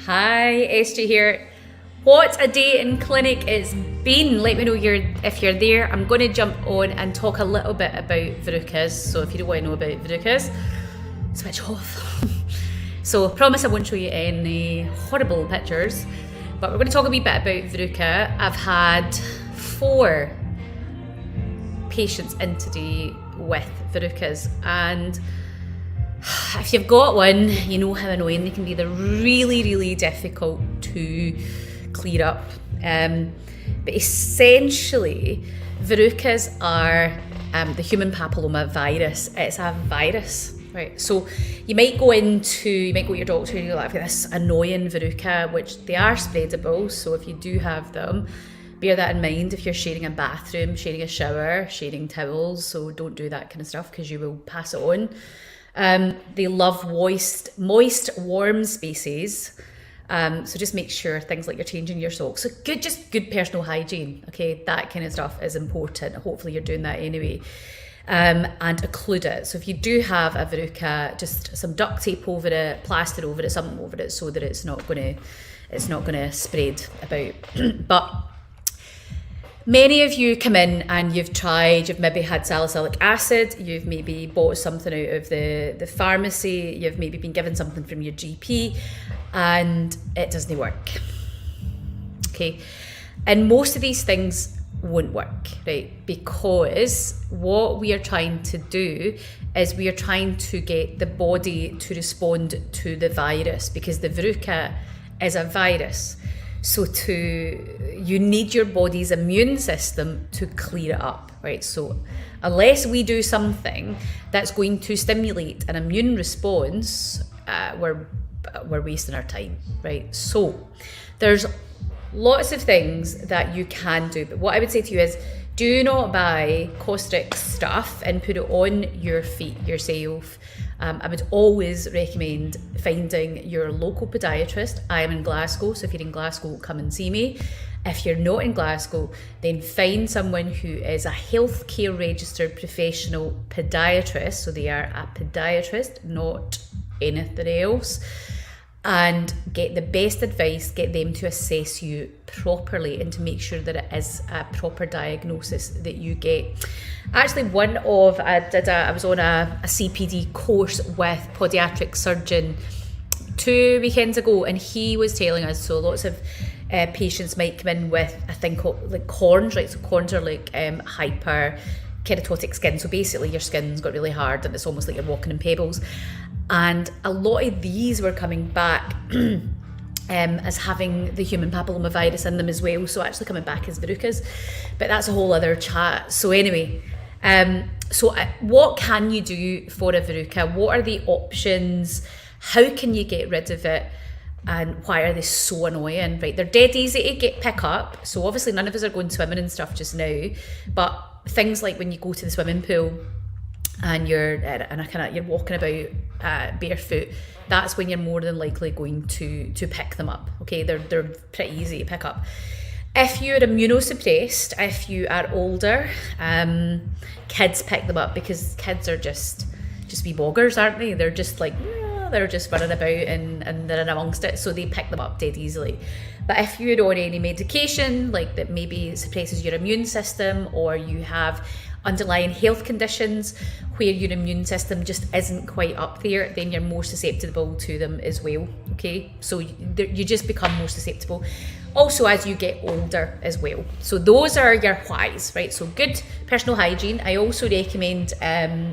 Hi, SJ here. What a day in clinic it's been. Let me know if you're there. I'm going to jump on and talk a little bit about verrucas. So if you don't want to know about verrucas, switch off. So I promise I won't show you any horrible pictures, but we're going to talk a wee bit about verruca. I've had 4 patients in today with verrucas, and if you've got one, you know how annoying they can be. They're really, really difficult to clear up. But essentially, verrucas are the human papilloma virus. It's a virus, right? So you might go to your doctor and you're like, I've got this annoying verruca, which they are spreadable. So if you do have them, bear that in mind if you're sharing a bathroom, sharing a shower, sharing towels. So don't do that kind of stuff because you will pass it on. They love moist, warm spaces. So just make sure things like you're changing your socks. So good personal hygiene. Okay, that kind of stuff is important. Hopefully you're doing that anyway. And occlude it. So if you do have a verruca, just some duct tape over it, plaster over it, something over it, so that it's not gonna spread about. But many of you come in and you've maybe had salicylic acid, you've maybe bought something out of the pharmacy, you've maybe been given something from your GP, and it doesn't work. Okay, and most of these things won't work, right? Because what we are trying to do is we are trying to get the body to respond to the virus, because the verruca is a virus. So you need your body's immune system to clear it up, right? So unless we do something that's going to stimulate an immune response, we're wasting our time, right? So there's lots of things that you can do, but what I would say to you is, do not buy caustic stuff and put it on your feet yourself. I would always recommend finding your local podiatrist. I am in Glasgow, so if you're in Glasgow, come and see me. If you're not in Glasgow, then find someone who is a healthcare registered professional podiatrist. So they are a podiatrist, not anything else. And get the best advice, get them to assess you properly and to make sure that it is a proper diagnosis that you get. Actually, I was on a CPD course with podiatric surgeon 2 weekends ago, and he was telling us, so lots of patients might come in with a thing called like corns, right? So corns are like hyper keratotic skin. So basically your skin's got really hard and it's almost like you're walking in pebbles. And a lot of these were coming back as having the human papilloma virus in them as well. So actually coming back as verrucas, but that's a whole other chat. So anyway, what can you do for a verruca? What are the options? How can you get rid of it? And why are they so annoying, right? They're dead easy to pick up. So obviously none of us are going swimming and stuff just now, but things like when you go to the swimming pool and you're walking about barefoot, that's when you're more than likely going to pick them up. Okay, they're pretty easy to pick up. If you're immunosuppressed, if you are older, kids pick them up, because kids are just wee boggers, aren't they? They're just like, they're just running about and they're in amongst it, so they pick them up dead easily. But if you're on any medication like that maybe suppresses your immune system, or you have underlying health conditions where your immune system just isn't quite up there, then you're more susceptible to them as well. Okay, so you just become more susceptible also as you get older as well. So those are your whys, right? So good personal hygiene. I also recommend,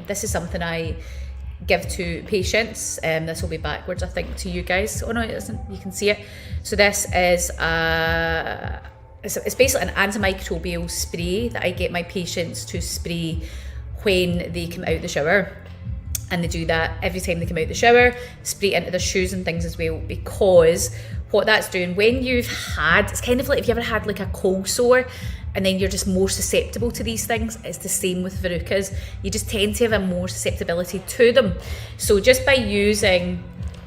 this is something I give to patients, this will be backwards I think to you guys. Oh no, it isn't, you can see it. So this is it's basically an antimicrobial spray that I get my patients to spray when they come out the shower. And they do that every time they come out the shower, spray it into their shoes and things as well, because what that's doing, when it's kind of like if you ever had like a cold sore and then you're just more susceptible to these things, it's the same with verrucas. You just tend to have a more susceptibility to them. So just by using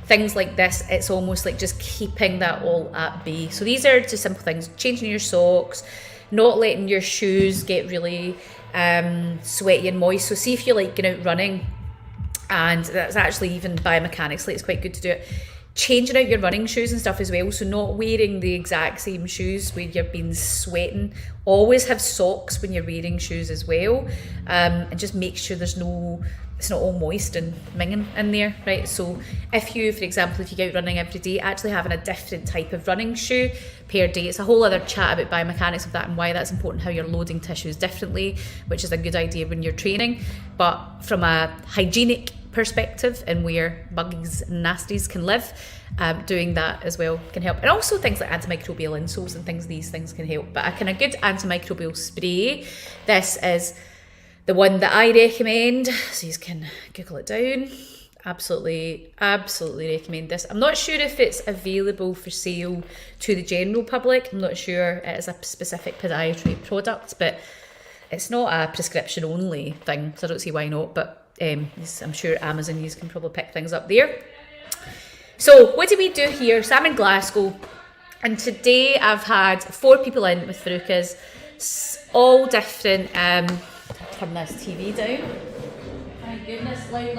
things like this, it's almost like just keeping that all at bay. So these are just simple things: changing your socks, not letting your shoes get really sweaty and moist. So see if you're like going out running, and that's actually even biomechanically it's quite good to do it. changing out your running shoes and stuff as well, so not wearing the exact same shoes when you've been sweating. Always have socks when you're wearing shoes as well, and just make sure it's not all moist and minging in there, right? So if you, for example, if you go out running every day, actually having a different type of running shoe per day, it's a whole other chat about biomechanics of that and why that's important, how you're loading tissues differently, which is a good idea when you're training. But from a hygienic perspective and where bugs and nasties can live, doing that as well can help. And also things like antimicrobial insoles and things, these things can help. But a kind of good antimicrobial spray, this is the one that I recommend, so you can Google it down. Absolutely recommend this. I'm not sure if it's available for sale to the general public. I'm not sure it is a specific podiatry product, but it's not a prescription only thing, so I don't see why not. But I'm sure Amazon, you can probably pick things up there. So what do we do here? So I'm in Glasgow, and today I've had 4 people in with Verrucas, all different. Turn this TV down. My goodness, loud.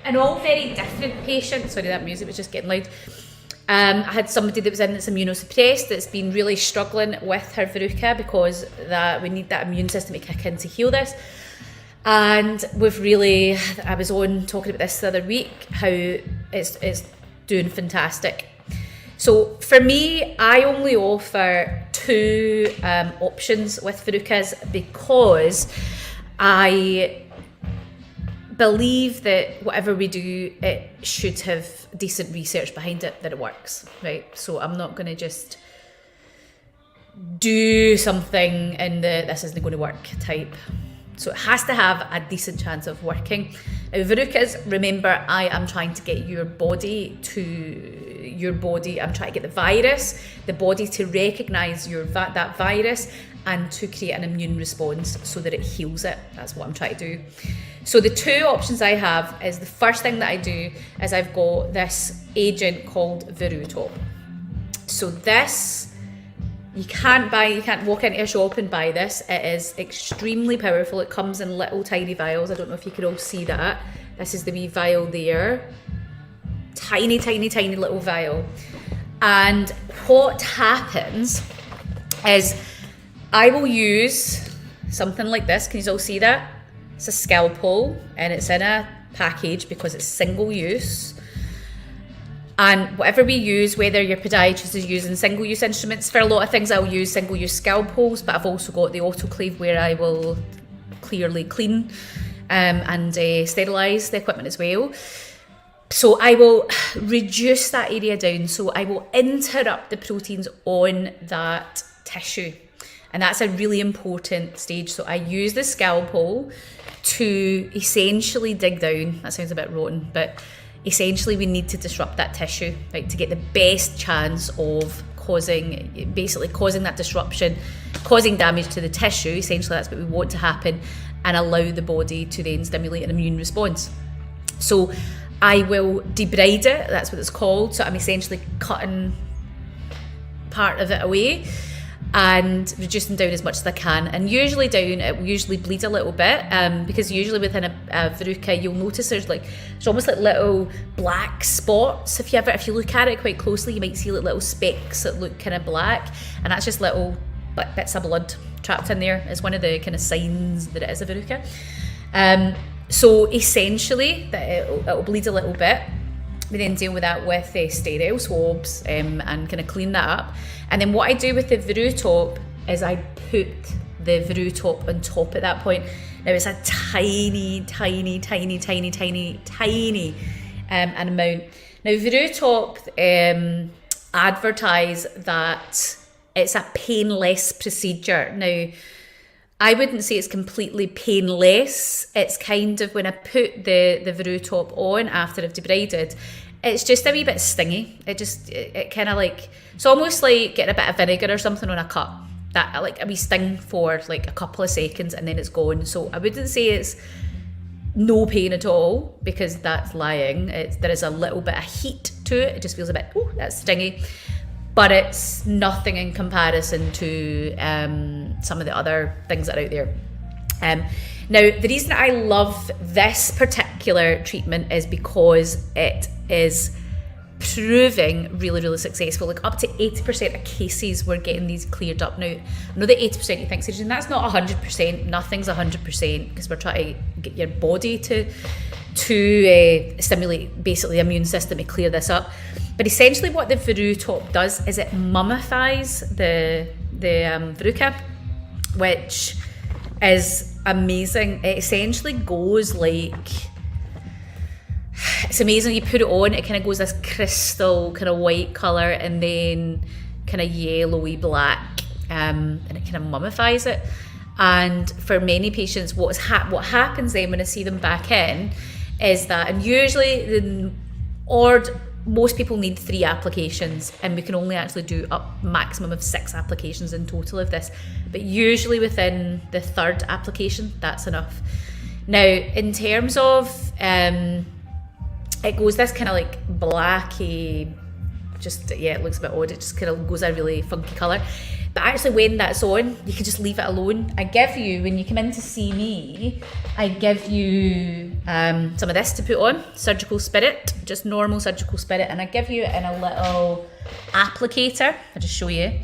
And all very different patients. Sorry, that music was just getting loud. I had somebody that was in that's immunosuppressed, that's been really struggling with her Verruca because we need that immune system to kick in to heal this. And I was on talking about this the other week, how it's doing fantastic. So for me, I only offer 2 options with Verrucas because I believe that whatever we do, it should have decent research behind it that it works, right? So I'm not going to just do something in this isn't going to work type. So it has to have a decent chance of working. Now, Verrucas, remember, I am trying to get your body, I'm trying to get the body to recognise that virus and to create an immune response so that it heals it. That's what I'm trying to do. So the 2 options I have is, the first thing that I do is I've got this agent called Verruca. So this, you can't walk into a shop and buy this. It is extremely powerful. It comes in little tiny vials. I don't know if you can all see that. This is the wee vial there. Tiny little vial. And what happens is I will use something like this. Can you all see that? It's a scalpel and it's in a package because it's single use. And whatever we use, whether your podiatrist is using single-use instruments, for a lot of things I'll use single-use scalpels, but I've also got the autoclave where I will clearly clean and sterilise the equipment as well. So I will reduce that area down, so I will interrupt the proteins on that tissue. And that's a really important stage. So I use the scalpel to essentially dig down. That sounds a bit rotten, but essentially we need to disrupt that tissue, right, to get the best chance of causing that disruption, causing damage to the tissue. Essentially that's what we want to happen, and allow the body to then stimulate an immune response. So I will debride it, that's what it's called. So I'm essentially cutting part of it away and reducing down as much as I can. And usually it will usually bleed a little bit, because usually within a Verruca you'll notice there's almost like little black spots. If you look at it quite closely, you might see little specks that look kind of black, and that's just little bits of blood trapped in there. It's one of the kind of signs that it is a Verruca. So essentially that it'll bleed a little bit. We then deal with that with sterile swabs and kind of clean that up. And then what I do with the Verruca is I put the Verruca on top at that point. Now it's a tiny amount. Now Verruca advertise that it's a painless procedure. Now I wouldn't say it's completely painless. It's kind of, when I put the Verruca on after I've debrided, it's just a wee bit stingy. It kind of it's almost like getting a bit of vinegar or something on a cut. That like a wee sting for like a couple of seconds and then it's gone. So I wouldn't say it's no pain at all, because that's lying. There is a little bit of heat to it. It just feels a bit, that's stingy. But it's nothing in comparison to some of the other things that are out there. Now, the reason I love this particular treatment is because it is proving really, really successful. Like up to 80% of cases we're getting these cleared up. Now, I know that 80% you think, Sarah, that's not 100%. Nothing's 100% because we're trying to get your body to stimulate basically the immune system to clear this up. But essentially what the Verruca does is it mummifies the Verruca, which is amazing. It essentially goes like, it's amazing. You put it on, it kind of goes this crystal kind of white colour and then kind of yellowy black, and it kind of mummifies it. And for many patients, what happens then when I see them back in is that, and usually most people need 3 applications, and we can only actually do up maximum of 6 applications in total of this, but usually within the 3rd application that's enough. Now in terms of it goes this kind of like blacky, it looks a bit odd, it just kind of goes a really funky colour. But actually when that's on, you can just leave it alone. I give you, when you come in to see me, I give you some of this to put on, Surgical Spirit, just normal Surgical Spirit, and I give you it in a little applicator. I'll just show you.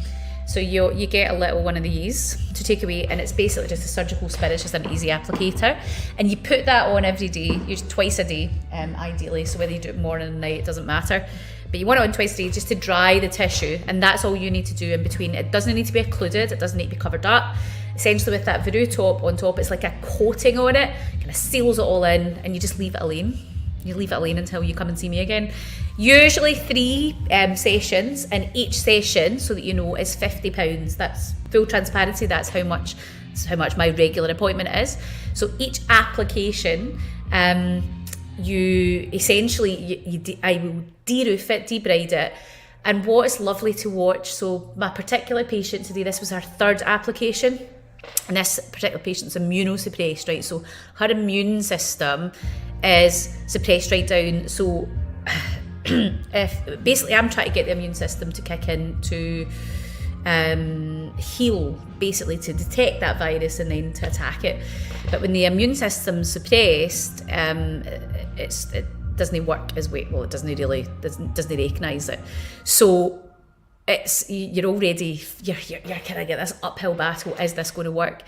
So you get a little one of these to take away, and it's basically just a Surgical Spirit, it's just an easy applicator. And you put that on every day, usually twice a day, ideally, so whether you do it morning and night, it doesn't matter. But you want it on twice a day just to dry the tissue, and that's all you need to do in between. It doesn't need to be occluded, it doesn't need to be covered up. Essentially with that Verruca on top, it's like a coating on it, kind of seals it all in, and you just leave it alone. You leave it alone until you come and see me again. Usually 3 sessions, and each session, so that you know, is £50. That's full transparency, that's how much my regular appointment is. So each application, you essentially, I will de-roof it, debride it. And what is lovely to watch, so my particular patient today, this was her 3rd application, and this particular patient's immunosuppressed, right? So her immune system is suppressed right down. So if basically I'm trying to get the immune system to kick in to heal, basically to detect that virus and then to attack it. But when the immune system's suppressed, it doesn't work as well. It doesn't recognise it. So you're already kind of get this uphill battle. Is this going to work?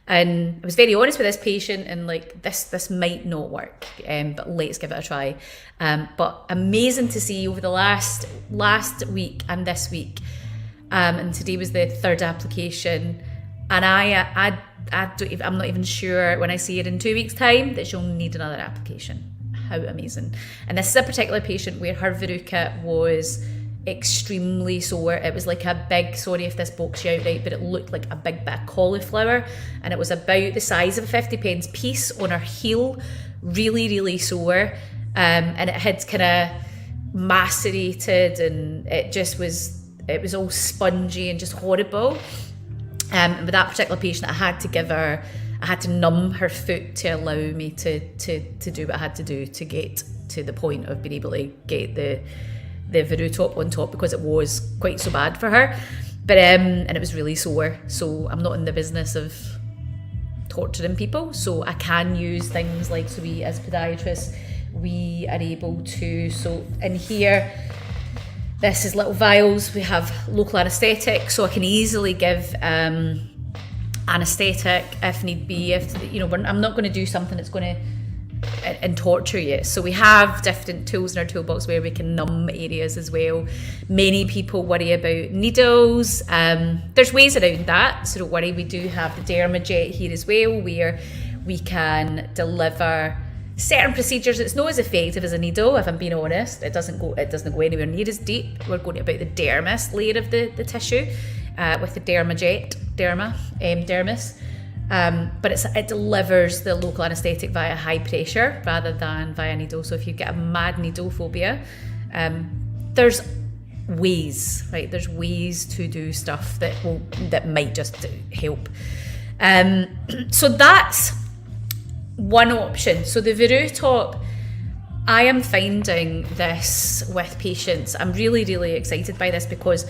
And I was very honest with this patient, and like this might not work, but let's give it a try. But amazing to see over the last week and this week, and today was the 3rd application, and I'm not even sure when I see it in 2 weeks' time that she'll need another application. How amazing! And this is a particular patient where her Verruca was extremely sore. It was like a big, sorry if this box you out right, but it looked like a big bit of cauliflower, and it was about the size of a 50p piece on her heel, really, really sore, and it had kind of macerated, and it was all spongy and just horrible. And with that particular patient, I had to numb her foot to allow me to do what I had to do to get to the point of being able to get the Verruca on top, because it was quite so bad for her. But and it was really sore. So I'm not in the business of torturing people. So I can use things like, so we as podiatrists, we are able to, so in here, this is little vials. We have local anaesthetic, so I can easily give anaesthetic if need be. If I'm not going to do something that's going to and torture you. So we have different tools in our toolbox where we can numb areas as well. Many people worry about needles. There's ways around that, so don't worry. We do have the Dermajet here as well, where we can deliver certain procedures. It's not as effective as a needle, if I'm being honest. It doesn't go anywhere near as deep. We're going about the dermis layer of the tissue with the Dermajet, dermis. But it delivers the local anaesthetic via high pressure rather than via needle. So if you get a mad needle phobia, there's ways, right? There's ways to do stuff that might just help. So that's one option. So the Verruca, I am finding this with patients. I'm really, really excited by this, because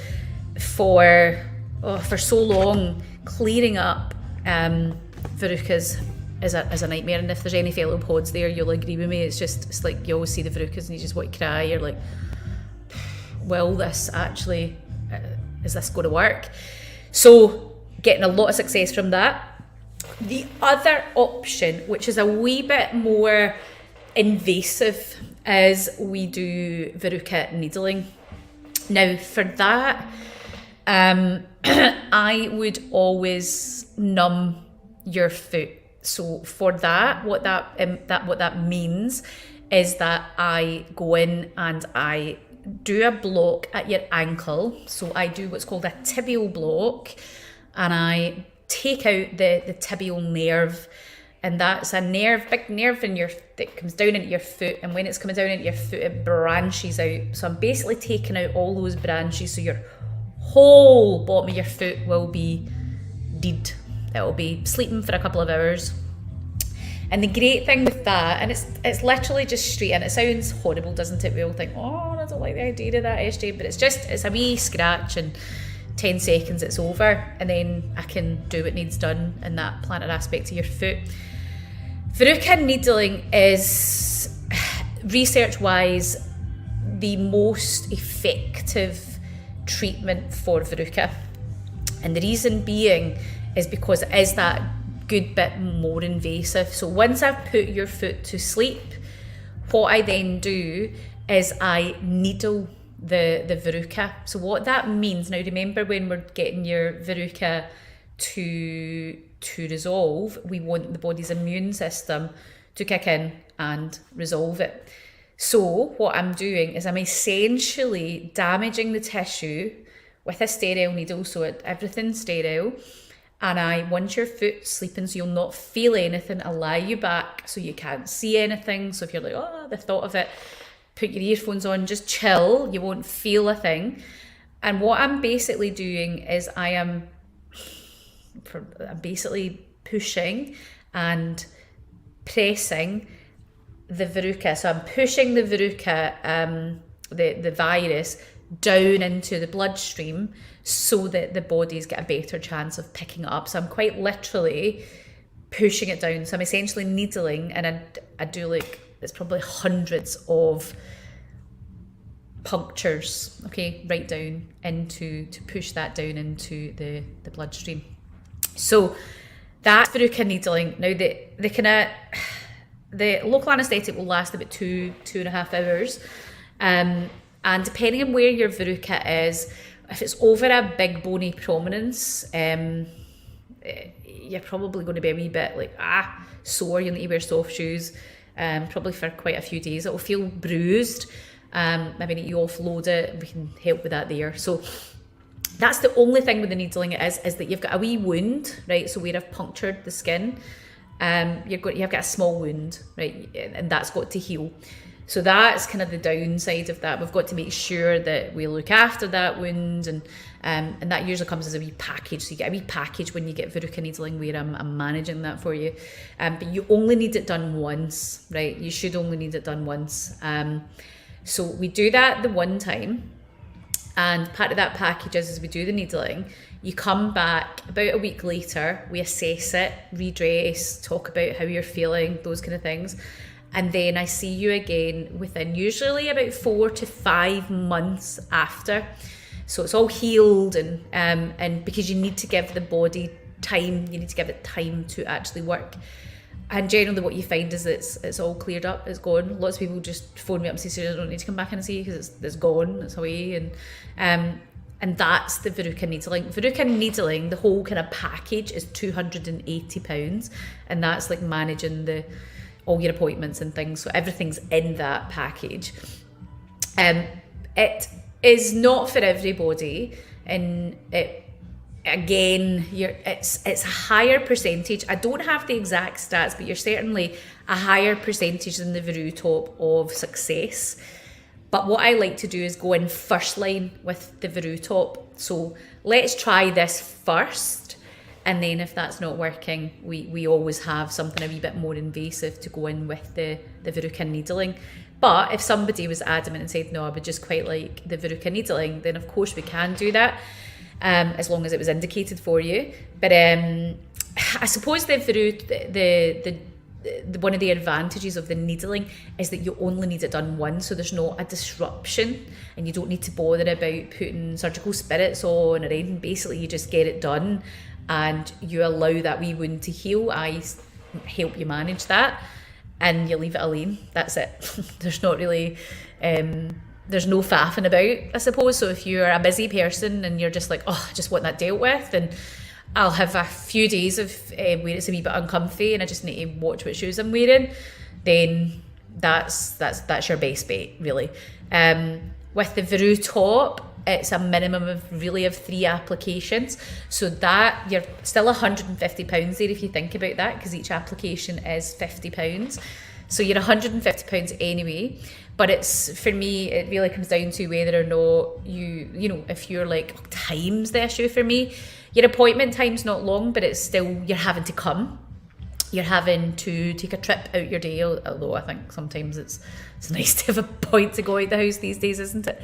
for so long, clearing up verrucas is a nightmare, and if there's any fellow pods there, you'll agree with me. It's like you always see the verrucas and you just want to cry. You're like, will this actually, is this going to work? So getting a lot of success from that. The other option, which is a wee bit more invasive, is we do verruca needling. Now for that, I would always numb your foot. So for that, what that means is that I go in and I do a block at your ankle. So I do what's called a tibial block, and I take out the tibial nerve, and that's a nerve, big nerve that comes down into your foot, and when it's coming down into your foot, it branches out. So I'm basically taking out all those branches, so your whole bottom of your foot will be dead. It will be sleeping for a couple of hours. And the great thing with that, and it's literally just straight in. It sounds horrible, doesn't it? We all think, oh, I don't like the idea of that, SJ, but it's a wee scratch, and 10 seconds it's over, and then I can do what needs done in that plantar aspect of your foot. Verruca needling is, research-wise, the most effective treatment for verruca. And the reason being is because it is that good bit more invasive. So once I've put your foot to sleep, what I then do is I needle the verruca. So what that means, now remember when we're getting your verruca to resolve, we want the body's immune system to kick in and resolve it. So what I'm doing is I'm essentially damaging the tissue with a sterile needle, so everything's sterile. And once your foot's sleeping, so you'll not feel anything, I lie you back so you can't see anything. So if you're like, oh, the thought of it, put your earphones on, just chill, you won't feel a thing. And what I'm basically doing is I'm basically pushing and pressing the verruca. So I'm pushing the verruca, the virus, down into the bloodstream so that the body's got a better chance of picking it up. So I'm quite literally pushing it down. So I'm essentially needling, and I do like, it's probably hundreds of punctures, okay, right down to push that down into the bloodstream. So that's verruca needling. Now the local anaesthetic will last about 2.5 hours. And depending on where your verruca is, if it's over a big bony prominence, you're probably going to be a wee bit like sore. You'll need to wear soft shoes, probably for quite a few days. It will feel bruised. Maybe need you offload it. We can help with that there. So that's the only thing with the needling is that you've got a wee wound, right? So where I've punctured the skin, you've got a small wound, right? And that's got to heal. So that's kind of the downside of that. We've got to make sure that we look after that wound, and that usually comes as a wee package. So you get a wee package when you get verruca needling where I'm managing that for you. But you only need it done once, right? You should only need it done once. So we do that the one time, and part of that package is we do the needling. You come back about a week later, we assess it, redress, talk about how you're feeling, those kind of things. And then I see you again within usually about 4 to 5 months after. So it's all healed, and because you need to give the body time, you need to give it time to actually work. And generally what you find is it's all cleared up, it's gone. Lots of people just phone me up and say, I don't need to come back and see you because it's gone, it's away. And that's the verruca needling. Verruca needling, the whole kind of package is £280, and that's like managing all your appointments and things, so everything's in that package. It is not for everybody, and it's a higher percentage. I don't have the exact stats, but you're certainly a higher percentage than the Verruca of success. But what I like to do is go in first line with the Verruca. So let's try this first, and then if that's not working, we always have something a wee bit more invasive to go in with the Verruca needling. But if somebody was adamant and said, no, I would just quite like the Verruca needling, then of course we can do that, as long as it was indicated for you. But I suppose the one of the advantages of the needling is that you only need it done once, so there's not a disruption, and you don't need to bother about putting surgical spirits on or anything. Basically, you just get it done, and you allow that wee wound to heal. I help you manage that, and you leave it alone. That's it. There's not really. There's no faffing about, I suppose. So if you're a busy person and you're just like, oh, I just want that dealt with, and I'll have a few days of where it's a wee bit uncomfy and I just need to watch what shoes I'm wearing, then that's your base bet, really. With the Veru top, it's a minimum of 3 applications, so that you're still £150 there if you think about that, because each application is £50, so you're £150 anyway. But it's, for me, it really comes down to whether or not you know, if you're like, time's the issue for me. Your appointment time's not long, but it's still, you're having to come. You're having to take a trip out your day, although I think sometimes it's nice to have a point to go out the house these days, isn't it?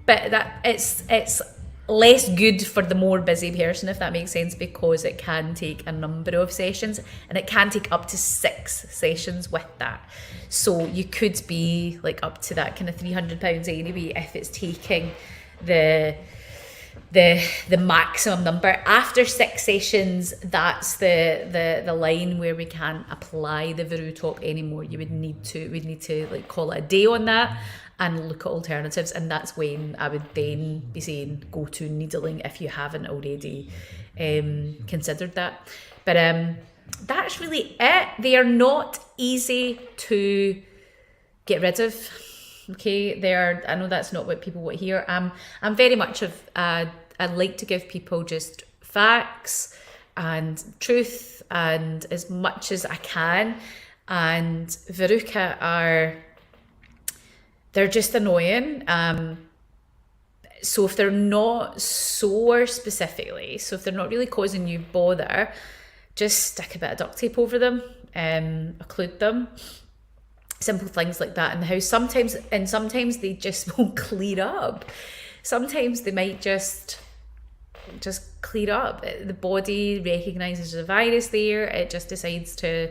But that it's less good for the more busy person, if that makes sense, because it can take a number of sessions, and it can take up to 6 sessions with that. So you could be like up to that kind of £300 anyway if it's taking the maximum number. After 6 sessions, that's the line where we can't apply the Veru top anymore. We'd need to like call it a day on that and look at alternatives, and that's when I would then be saying go to needling if you haven't already considered that. But that's really it. They are not easy to get rid of. Okay, I know that's not what people want to hear. I'm very much of I like to give people just facts and truth, and as much as I can. And Verruca they're just annoying. So if they're not sore specifically, so if they're not really causing you bother, just stick a bit of duct tape over them, occlude them. Simple things like that in the house. Sometimes they just won't clear up. Sometimes they might just clear up. The body recognises there's a virus there. It just decides to,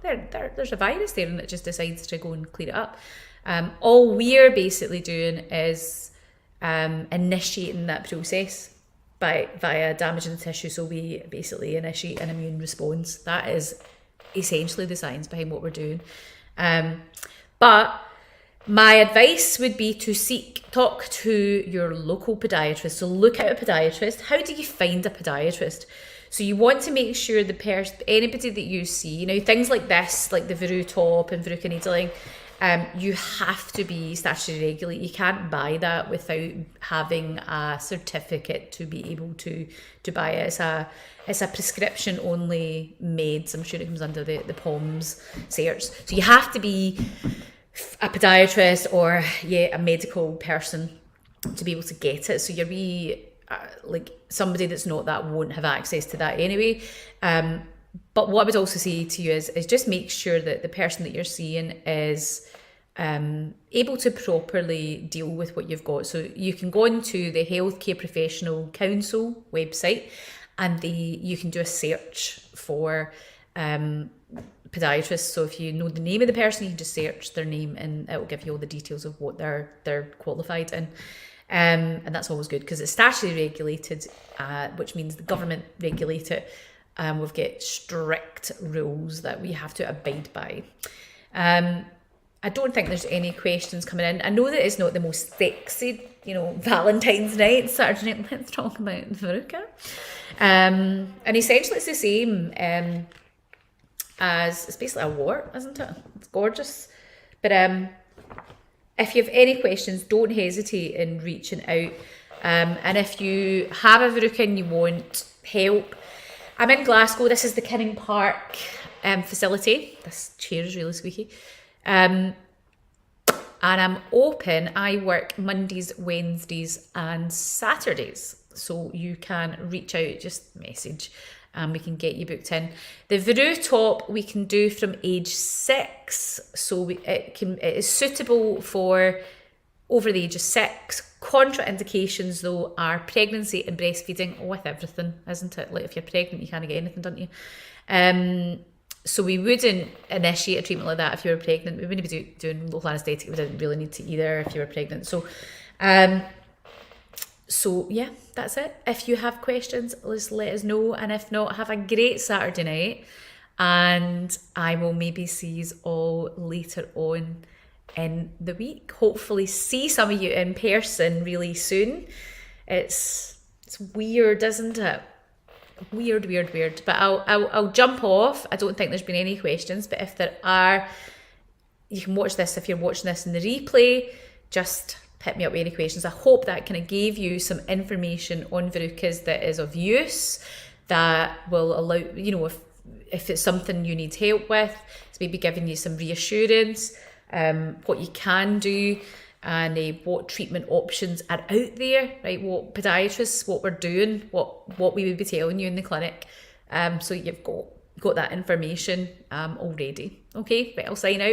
there's a virus there, and it just decides to go and clear it up. All we're basically doing is initiating that process via damaging the tissue. So we basically initiate an immune response. That is essentially the science behind what we're doing. But my advice would be to talk to your local podiatrist. So look at a podiatrist. How do you find a podiatrist? So you want to make sure anybody that you see, things like this, like the Veru top and Verruca needling, you have to be statutorily regulated. You can't buy that without having a certificate to be able to buy it. It's a prescription only meds. I'm sure it comes under the POMS search. So you have to be a podiatrist or a medical person to be able to get it. So you're like somebody that's not that won't have access to that anyway. But what I would also say to you is just make sure that the person that you're seeing is able to properly deal with what you've got. So you can go into the Healthcare Professional Council website, and you can do a search for podiatrists. So if you know the name of the person, you can just search their name, and it will give you all the details of what they're qualified in. And that's always good because it's statutorily regulated, which means the government regulate it. We've got strict rules that we have to abide by. I don't think there's any questions coming in. I know that it's not the most sexy, Valentine's night, Saturday night. Let's talk about Verruca. And essentially it's the same as, it's basically a wart, isn't it? It's gorgeous. But if you have any questions, don't hesitate in reaching out. And if you have a Verruca and you want help, I'm in Glasgow. This is the Kinning Park facility. This chair is really squeaky. And I'm open. I work Mondays, Wednesdays and Saturdays. So you can reach out, just message, and we can get you booked in. The Veru top we can do from age 6. So it is suitable for over the age of 6, Contraindications though are pregnancy and breastfeeding, with everything, isn't it? Like if you're pregnant, you can't get anything, don't you? So we wouldn't initiate a treatment like that if you were pregnant. We wouldn't be doing local anaesthetic. We didn't really need to either if you were pregnant. So yeah, that's it. If you have questions, just let us know. And if not, have a great Saturday night. And I will maybe see you all later on in the week. Hopefully see some of you in person really soon. It's weird, isn't it? Weird. But I'll jump off. I don't think there's been any questions, but if there are, you can watch this. If you're watching this in the replay, just hit me up with any questions. I hope that kind of gave you some information on verrucas that is of use, that will allow, if it's something you need help with, it's maybe giving you some reassurance, what you can do, and what treatment options are out there, right? What podiatrists, what we're doing, what we would be telling you in the clinic. So you've got that information already. Okay, right, I'll sign out.